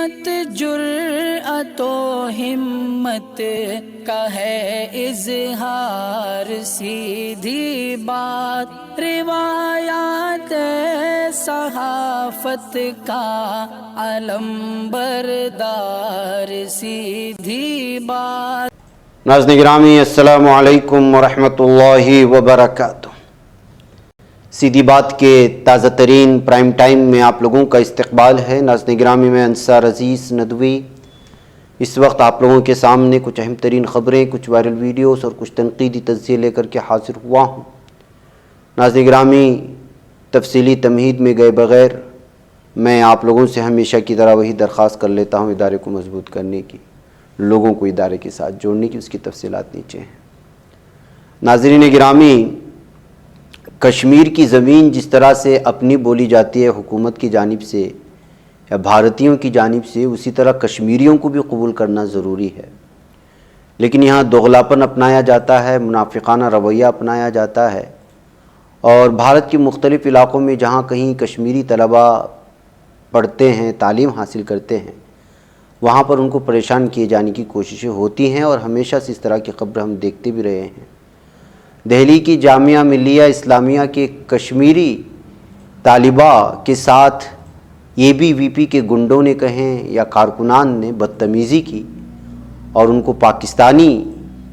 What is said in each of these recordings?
سیرت جرأت و ہمت کا ہے اظہار، سیدھی بات روایات صحافت کا علم بردار، سیدھی بات۔ ناظرین گرامی السلام علیکم ورحمۃ اللہ وبرکاتہ۔ سیدھی بات کے تازہ ترین پرائم ٹائم میں آپ لوگوں کا استقبال ہے۔ ناظرین گرامی میں انصار عزیز ندوی اس وقت آپ لوگوں کے سامنے کچھ اہم ترین خبریں، کچھ وائرل ویڈیوز اور کچھ تنقیدی تجزیے لے کر کے حاضر ہوا ہوں۔ ناظرین گرامی، تفصیلی تمہید میں گئے بغیر میں آپ لوگوں سے ہمیشہ کی طرح وہی درخواست کر لیتا ہوں ادارے کو مضبوط کرنے کی، لوگوں کو ادارے کے ساتھ جوڑنے کی۔ اس کی تفصیلات نیچے ہیں۔ ناظرین گرامی، کشمیر کی زمین جس طرح سے اپنی بولی جاتی ہے حکومت کی جانب سے یا بھارتیوں کی جانب سے، اسی طرح کشمیریوں کو بھی قبول کرنا ضروری ہے، لیکن یہاں دوغلاپن اپنایا جاتا ہے، منافقانہ رویہ اپنایا جاتا ہے، اور بھارت کے مختلف علاقوں میں جہاں کہیں کشمیری طلباء پڑھتے ہیں، تعلیم حاصل کرتے ہیں، وہاں پر ان کو پریشان کیے جانے کی کوششیں ہوتی ہیں، اور ہمیشہ سے اس طرح کی خبر ہم دیکھتے بھی رہے ہیں۔ دہلی کی جامعہ ملیہ اسلامیہ کے کشمیری طالبہ کے ساتھ اے بی وی پی کے گنڈوں نے کہیں یا کارکنان نے بدتمیزی کی اور ان کو پاکستانی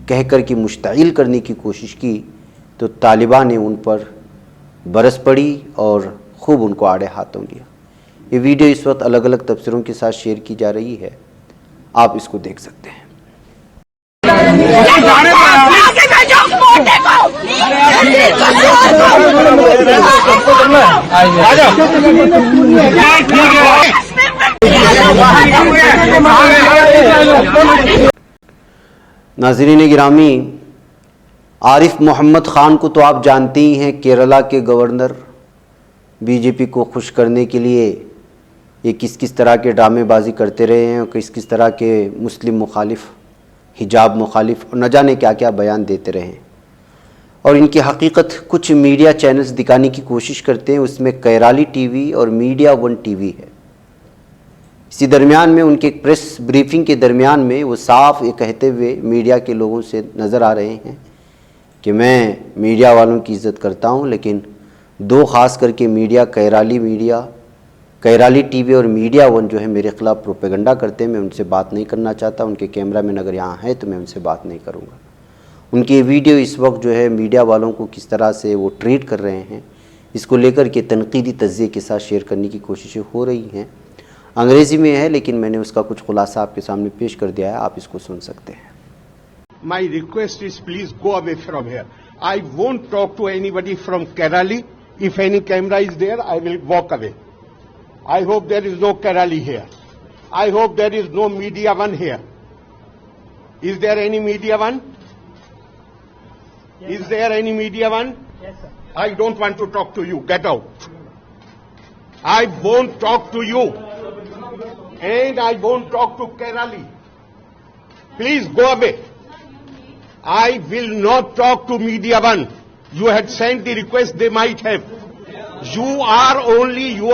کہہ کر کے مشتعل کرنے کی کوشش کی، تو طالبہ نے ان پر برس پڑی اور خوب ان کو آڑے ہاتھوں لیا۔ یہ ویڈیو اس وقت الگ الگ تبصروں کے ساتھ شیئر کی جا رہی ہے، آپ اس کو دیکھ سکتے ہیں۔ ناظرین گرامی، عارف محمد خان کو تو آپ جانتے ہی ہیں، کیرلا کے گورنر، بی جے پی کو خوش کرنے کے لیے یہ کس طرح کے ڈرامے بازی کرتے رہے ہیں، اور کس طرح کے مسلم مخالف، حجاب مخالف اور نہ جانے کیا کیا بیان دیتے رہے ہیں، اور ان کی حقیقت کچھ میڈیا چینلز دکھانے کی کوشش کرتے ہیں۔ اس میں کیرالی ٹی وی اور میڈیا ون ٹی وی ہے۔ اسی درمیان میں ان کے ایک پریس بریفنگ کے درمیان میں وہ صاف یہ کہتے ہوئے میڈیا کے لوگوں سے نظر آ رہے ہیں کہ میں میڈیا والوں کی عزت کرتا ہوں، لیکن دو خاص کر کے میڈیا، کیرالی ٹی وی اور میڈیا ون جو ہے میرے خلاف پروپیگنڈا کرتے ہیں، میں ان سے بات نہیں کرنا چاہتا، ان کے کیمرہ مین اگر یہاں ہے تو میں ان سے بات نہیں کروں گا۔ ان کی ویڈیو اس وقت جو ہے میڈیا والوں کو کس طرح سے وہ ٹریٹ کر رہے ہیں، اس کو لے کر کے تنقیدی تجزیے کے ساتھ شیئر کرنے کی کوششیں ہو رہی ہیں۔ انگریزی میں ہے، لیکن میں نے اس کا کچھ خلاصہ آپ کے سامنے پیش کر دیا ہے، آپ اس کو سن سکتے ہیں۔ My request is please go away from here. I won't talk to anybody from Kerala. If any camera is there, I will walk away. I hope there is no Kerala here. I hope there is no Media One here. Is there any Media One? Yes, is there any Media One? Yes, sir. I don't want to talk to you. Get out. I won't talk to you. And I won't talk to Kerala. Please go away. I will not talk to Media One. You had sent the request, they might have. You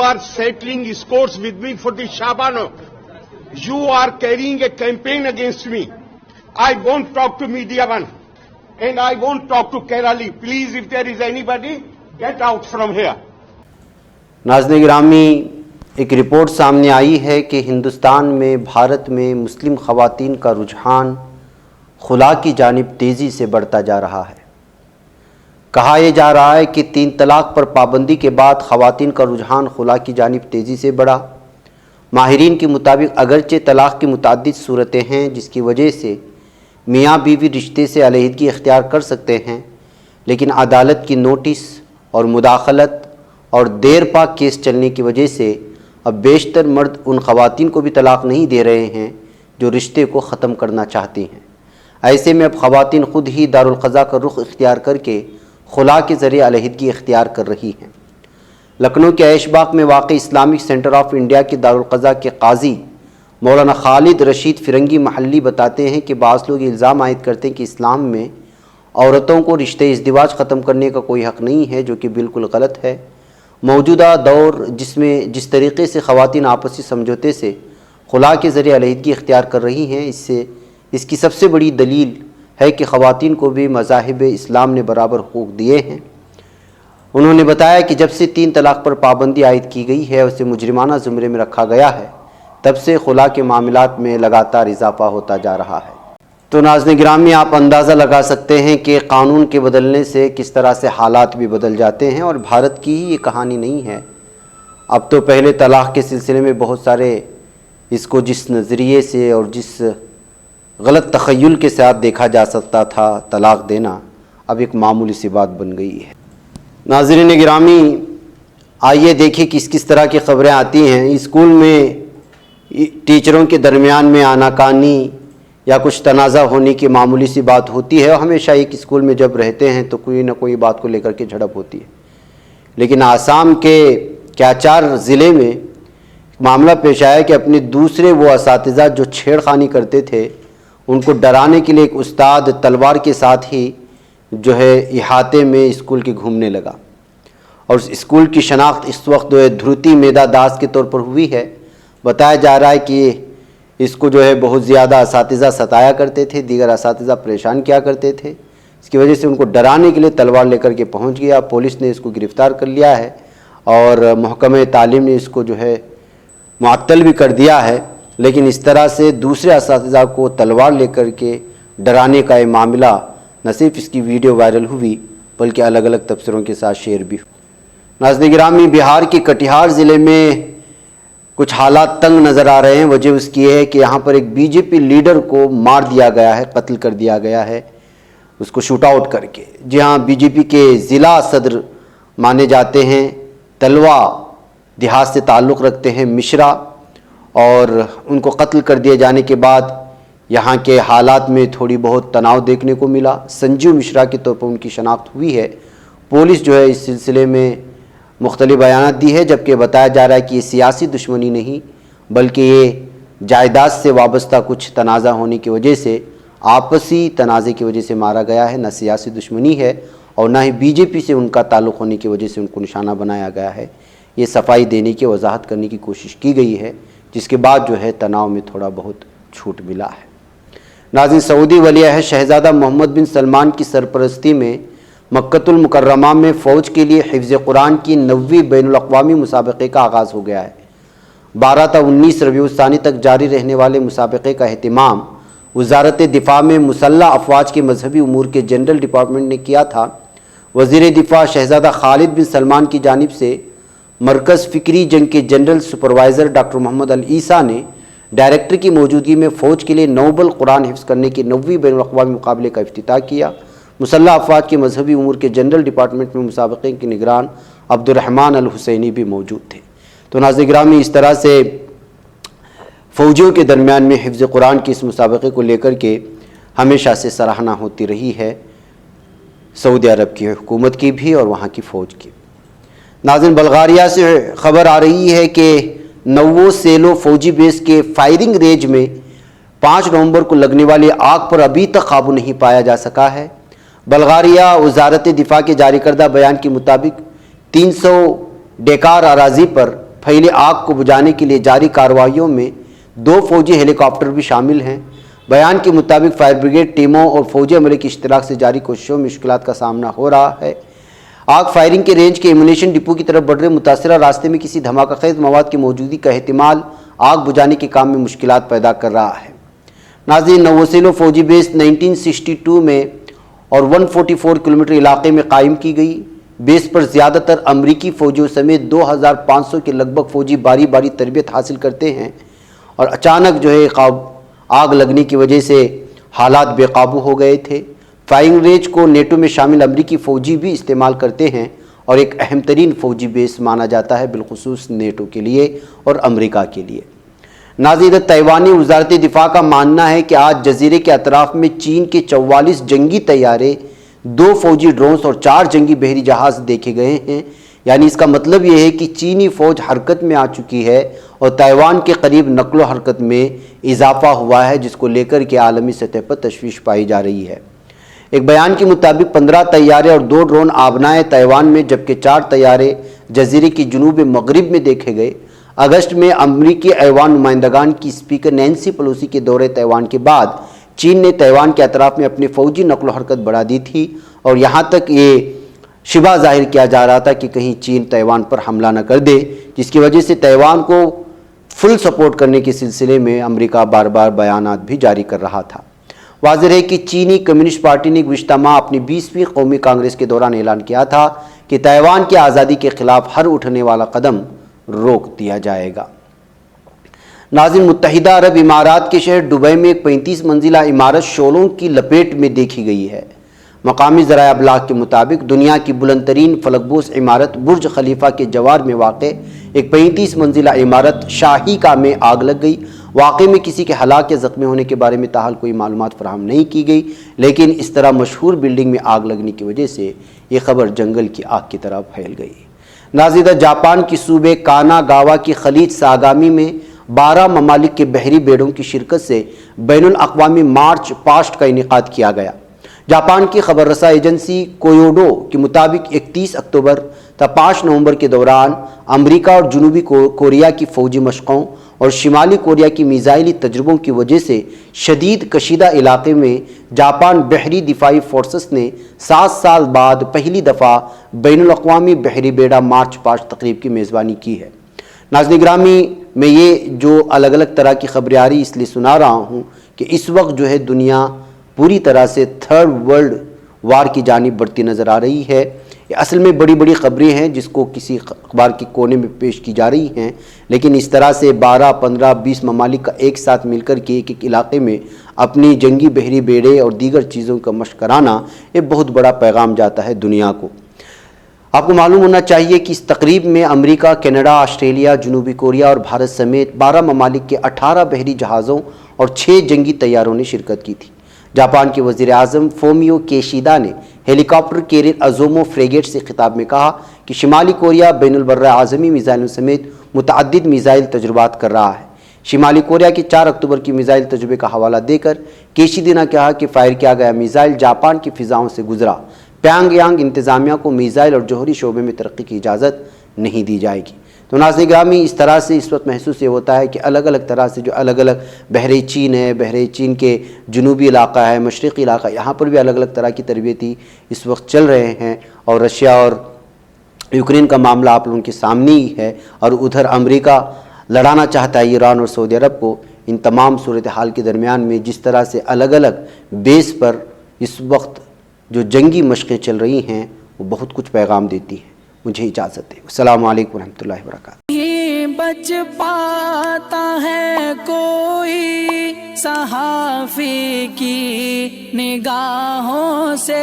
are settling scores with me for the Shabana. You are carrying a campaign against me. I won't talk to Media One. And I won't talk to Kerala. Please, if there is anybody, get out from here. ناظرین گرامی، ایک report سامنے آئی ہے کہ ہندوستان میں، بھارت میں مسلم خواتین کا رجحان خلا کی جانب تیزی سے بڑھتا جا رہا ہے۔ کہا یہ جا رہا ہے کہ 3 طلاق پر پابندی کے بعد خواتین کا رجحان خلا کی جانب تیزی سے بڑھا۔ ماہرین کے مطابق اگرچہ طلاق کی متعدد صورتیں ہیں جس کی وجہ سے میاں بیوی رشتے سے علیحدگی اختیار کر سکتے ہیں، لیکن عدالت کی نوٹس اور مداخلت اور دیر پا کیس چلنے کی وجہ سے اب بیشتر مرد ان خواتین کو بھی طلاق نہیں دے رہے ہیں جو رشتے کو ختم کرنا چاہتی ہیں۔ ایسے میں اب خواتین خود ہی دارالقضاء کا رخ اختیار کر کے خلا کے ذریعے علیحدگی اختیار کر رہی ہیں۔ لکھنؤ کے عیش باغ میں واقع اسلامک سینٹر آف انڈیا کے دارالقضاء کے قاضی مولانا خالد رشید فرنگی محلی بتاتے ہیں کہ بعض لوگ الزام عائد کرتے ہیں کہ اسلام میں عورتوں کو رشتے ازدواج ختم کرنے کا کوئی حق نہیں ہے، جو کہ بالکل غلط ہے۔ موجودہ دور جس طریقے سے خواتین آپسی سمجھوتے سے خلا کے ذریعے علیحدگی اختیار کر رہی ہیں، اس کی سب سے بڑی دلیل ہے کہ خواتین کو بھی مذاہب اسلام نے برابر حقوق دیے ہیں۔ انہوں نے بتایا کہ جب سے 3 طلاق پر پابندی عائد کی گئی ہے، اسے مجرمانہ زمرے میں رکھا گیا ہے، تب سے خلا کے معاملات میں لگاتار اضافہ ہوتا جا رہا ہے۔ تو ناظرین گرامی، آپ اندازہ لگا سکتے ہیں کہ قانون کے بدلنے سے کس طرح سے حالات بھی بدل جاتے ہیں، اور بھارت کی ہی یہ کہانی نہیں ہے۔ اب تو پہلے طلاق کے سلسلے میں بہت سارے اس کو جس نظریے سے اور جس غلط تخیل کے ساتھ دیکھا جا سکتا تھا طلاق دینا، اب ایک معمولی سی بات بن گئی ہے۔ ناظرین گرامی، آئیے دیکھیں کس طرح کی خبریں آتی ہیں۔ اسکول میں ٹیچروں کے درمیان میں آناکانی یا کچھ تنازع ہونے کی معمولی سی بات ہوتی ہے، اور ہمیشہ ایک اسکول میں جب رہتے ہیں تو کوئی نہ کوئی بات کو لے کر کے جھڑپ ہوتی ہے۔ لیکن آسام کے کیاچار ضلع میں معاملہ پیش آیا کہ اپنے دوسرے وہ اساتذہ جو چھیڑخانی کرتے تھے، ان کو ڈرانے کے لیے ایک استاد تلوار کے ساتھ ہی احاطے میں اسکول کے گھومنے لگا، اور اس اسکول کی شناخت اس وقت دھروتی میدا داس کے طور پر ہوئی ہے۔ بتایا جا رہا ہے کہ اس کو بہت زیادہ اساتذہ ستایا کرتے تھے، دیگر اساتذہ پریشان کیا کرتے تھے، اس کی وجہ سے ان کو ڈرانے کے لیے تلوار لے کر کے پہنچ گیا۔ پولیس نے اس کو گرفتار کر لیا ہے، اور محکمہ تعلیم نے اس کو معطل بھی کر دیا ہے۔ لیکن اس طرح سے دوسرے اساتذہ کو تلوار لے کر کے ڈرانے کا یہ معاملہ نہ صرف اس کی ویڈیو وائرل ہوئی بلکہ الگ الگ تبصروں کے ساتھ شیئر بھی ہوئی۔ ناظرین گرامی، بہار کے کٹیہار ضلع میں کچھ حالات تنگ نظر آ رہے ہیں۔ وجہ اس کی ہے کہ یہاں پر ایک بی جے پی لیڈر کو مار دیا گیا ہے، قتل کر دیا گیا ہے، اس کو شوٹ آؤٹ کر کے۔ جی ہاں، بی جے پی کے ضلع صدر مانے جاتے ہیں، تلوا دیہات سے تعلق رکھتے ہیں مشرا، اور ان کو قتل کر دیے جانے کے بعد یہاں کے حالات میں تھوڑی بہت تناؤ دیکھنے کو ملا۔ سنجیو مشرا کے طور پر ان کی شناخت ہوئی ہے۔ پولیس اس سلسلے میں مختلف بیانات دی ہے، جبکہ بتایا جا رہا ہے کہ یہ سیاسی دشمنی نہیں بلکہ یہ جائیداد سے وابستہ کچھ تنازع ہونے کی وجہ سے، آپسی تنازع کی وجہ سے مارا گیا ہے، نہ سیاسی دشمنی ہے اور نہ ہی بی جے پی سے ان کا تعلق ہونے کی وجہ سے ان کو نشانہ بنایا گیا ہے۔ یہ صفائی دینے کی وضاحت کرنے کی کوشش کی گئی ہے، جس کے بعد تناؤ میں تھوڑا بہت چھوٹ ملا ہے۔ ناظرین، سعودی ولی عہد شہزادہ محمد بن سلمان کی سرپرستی میں مکۃ المکرمہ میں فوج کے لیے حفظ قرآن کی 9ویں بین الاقوامی مسابقے کا آغاز ہو گیا ہے۔ 12 تا 19 ربیع الثانی تک جاری رہنے والے مسابقے کا اہتمام وزارت دفاع میں مسلح افواج کے مذہبی امور کے جنرل ڈپارٹمنٹ نے کیا تھا۔ وزیر دفاع شہزادہ خالد بن سلمان کی جانب سے مرکز فکری جنگ کے جنرل سپروائزر ڈاکٹر محمد العیسیٰ نے ڈائریکٹر کی موجودگی میں فوج کے لیے نوبل قرآن حفظ کرنے کے 9ویں بین الاقوامی مقابلے کا افتتاح کیا۔ مسلح افواج کے مذہبی امور کے جنرل ڈپارٹمنٹ میں مسابقے کے نگران عبد الرحمن الحسینی بھی موجود تھے۔ تو ناظرین گرامی، اس طرح سے فوجیوں کے درمیان میں حفظ قرآن کے اس مسابقے کو لے کر کے ہمیشہ سے سراہنا ہوتی رہی ہے، سعودی عرب کی حکومت کی بھی اور وہاں کی فوج کی۔ ناظرین، بلغاریہ سے خبر آ رہی ہے کہ نوو سیلو فوجی بیس کے فائرنگ رینج میں 5 نومبر کو لگنے والی آگ پر ابھی تک قابو نہیں پایا جا سکا ہے۔ بلغاریہ وزارت دفاع کے جاری کردہ بیان کے مطابق 300 ڈیکار اراضی پر پھیلی آگ کو بجھانے کے لیے جاری کارروائیوں میں 2 فوجی ہیلی کاپٹر بھی شامل ہیں۔ بیان کے مطابق فائر بریگیڈ ٹیموں اور فوجی عملے کی اشتراک سے جاری کوششوں میں مشکلات کا سامنا ہو رہا ہے۔ آگ فائرنگ کے رینج کے ایمونیشن ڈپو کی طرف بڑھ رہے متاثرہ راستے میں کسی دھماکہ خیز مواد کی موجودگی کا احتمال آگ بجھانے کے کام میں مشکلات پیدا کر رہا ہے۔ ناظرین، نووسیلو فوجی بیس 1962 میں اور 144 کلومیٹر علاقے میں قائم کی گئی۔ بیس پر زیادہ تر امریکی فوجیوں سمیت 2500 کے لگ بھگ فوجی باری باری تربیت حاصل کرتے ہیں، اور اچانک آگ لگنے کی وجہ سے حالات بے قابو ہو گئے تھے۔ فائرنگ رینج کو نیٹو میں شامل امریکی فوجی بھی استعمال کرتے ہیں اور ایک اہم ترین فوجی بیس مانا جاتا ہے، بالخصوص نیٹو کے لیے اور امریکہ کے لیے۔ ناظرین، تائیوانی وزارت دفاع کا ماننا ہے کہ آج جزیرے کے اطراف میں چین کے 44 جنگی طیارے، 2 فوجی ڈرونز اور 4 جنگی بحری جہاز دیکھے گئے ہیں۔ یعنی اس کا مطلب یہ ہے کہ چینی فوج حرکت میں آ چکی ہے اور تائیوان کے قریب نقل و حرکت میں اضافہ ہوا ہے، جس کو لے کر کے عالمی سطح پر تشویش پائی جا رہی ہے۔ ایک بیان کے مطابق 15 طیارے اور 2 ڈرون آبنائے تائیوان میں، جبکہ 4 طیارے جزیرے کی جنوب مغرب میں دیکھے گئے۔ اگست میں امریکی ایوان نمائندگان کی اسپیکر نینسی پیلوسی کے دورے تائیوان کے بعد چین نے تائیوان کے اطراف میں اپنی فوجی نقل و حرکت بڑھا دی تھی اور یہاں تک یہ شبہ ظاہر کیا جا رہا تھا کہ کہیں چین تائیوان پر حملہ نہ کر دے، جس کی وجہ سے تائیوان کو فل سپورٹ کرنے کے سلسلے میں امریکہ بار بار بیانات بھی جاری کر رہا تھا۔ واضح ہے کہ چینی کمیونسٹ پارٹی نے گزشتہ ماہ اپنی 20ویں قومی کانگریس کے دوران اعلان کیا تھا کہ تائیوان کی آزادی کے خلاف ہر اٹھنے والا قدم روک دیا جائے گا۔ ناظرین، متحدہ عرب امارات کے شہر دبئی میں ایک 35 منزلہ عمارت شعلوں کی لپیٹ میں دیکھی گئی ہے۔ مقامی ذرائع ابلاغ کے مطابق دنیا کی بلند ترین فلک بوس عمارت برج خلیفہ کے جوار میں واقع ایک 35 منزلہ عمارت شاہی کا میں آگ لگ گئی۔ واقعے میں کسی کے ہلاک یا زخمی ہونے کے بارے میں تاحال کوئی معلومات فراہم نہیں کی گئی، لیکن اس طرح مشہور بلڈنگ میں آگ لگنے کی وجہ سے یہ خبر جنگل کی آگ کی طرح پھیل گئی۔ نازیدہ جاپان کی صوبے کاناگاوا کی خلیج ساگامی میں 12 ممالک کے بحری بیڑوں کی شرکت سے بین الاقوامی مارچ پاسٹ کا انعقاد کیا گیا۔ جاپان کی خبر رساں ایجنسی کویوڈو کے مطابق 31 اکتوبر تا 5 نومبر کے دوران امریکہ اور جنوبی کوریا کی فوجی مشقوں اور شمالی کوریا کی میزائلی تجربوں کی وجہ سے شدید کشیدہ علاقے میں جاپان بحری دفاعی فورسز نے 7 سال بعد پہلی دفعہ بین الاقوامی بحری بیڑا مارچ پاسٹ تقریب کی میزبانی کی ہے۔ ناظرین گرامی، میں یہ جو الگ الگ طرح کی خبریں آ رہی اس لیے سنا رہا ہوں کہ اس وقت جو ہے دنیا پوری طرح سے تھرڈ ورلڈ وار کی جانب بڑھتی نظر آ رہی ہے۔ یہ اصل میں بڑی بڑی خبریں ہیں جس کو کسی اخبار کے کونے میں پیش کی جا رہی ہیں، لیکن اس طرح سے 12، 15، 20 ممالک کا ایک ساتھ مل کر کے ایک علاقے میں اپنی جنگی بحری بیڑے اور دیگر چیزوں کا مشق کرانا یہ بہت بڑا پیغام جاتا ہے دنیا کو۔ آپ کو معلوم ہونا چاہیے کہ اس تقریب میں امریکہ، کینیڈا، آسٹریلیا، جنوبی کوریا اور بھارت سمیت 12 ممالک کے 18 بحری جہازوں اور 6 جنگی طیاروں نے شرکت کی تھی۔ جاپان کے وزیر اعظم فومیو کیشیدا نے ہیلی کاپٹر کیریئر ازومو فریگیٹ سے خطاب میں کہا کہ شمالی کوریا بین البراعظمی میزائلوں سمیت متعدد میزائل تجربات کر رہا ہے۔ شمالی کوریا کے 4 اکتوبر کی میزائل تجربے کا حوالہ دے کر کیشیدا نے کہا کہ فائر کیا گیا میزائل جاپان کی فضاؤں سے گزرا۔ پیانگ یانگ انتظامیہ کو میزائل اور جوہری شعبے میں ترقی کی اجازت نہیں دی جائے گی۔ تو ناظرین گرامی، اس طرح سے اس وقت محسوس یہ ہوتا ہے کہ الگ الگ طرح سے جو الگ الگ بحر چین ہے، بحر چین کے جنوبی علاقہ ہے، مشرقی علاقہ، یہاں پر بھی الگ الگ طرح کی تربیتی اس وقت چل رہے ہیں، اور رشیا اور یوکرین کا معاملہ آپ لوگوں کے سامنے ہی ہے، اور ادھر امریکہ لڑانا چاہتا ہے ایران اور سعودی عرب کو۔ ان تمام صورتحال کے درمیان میں جس طرح سے الگ الگ بیس پر اس وقت جو جنگی مشقیں چل رہی ہیں وہ بہت کچھ پیغام دیتی ہیں۔ مجھے اجازت دیں۔ السلام علیکم ورحمۃ اللہ وبرکاتہ۔ یہ بچ پاتا ہے کوئی صحافی کی نگاہوں سے،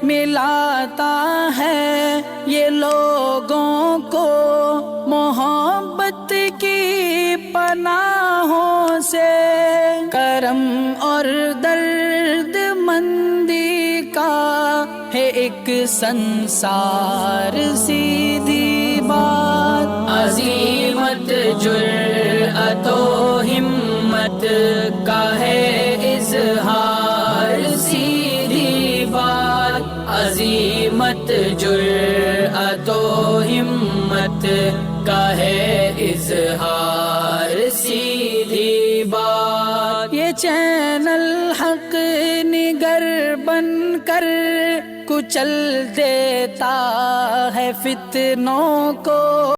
ملاتا ہے یہ لوگوں کو محبت کی پناہوں سے۔ کرم اور درد مندی کا ہے ایک سنسار، سیدھی بات عظیمت جرأت و ہمت کا ہے اظہار، سیدھی بات عظیمت جرأت و ہمت کا ہے اظہار، سیدھی بات۔ یہ چینل حق نگر بن کر کچل دیتا ہے فتنوں کو۔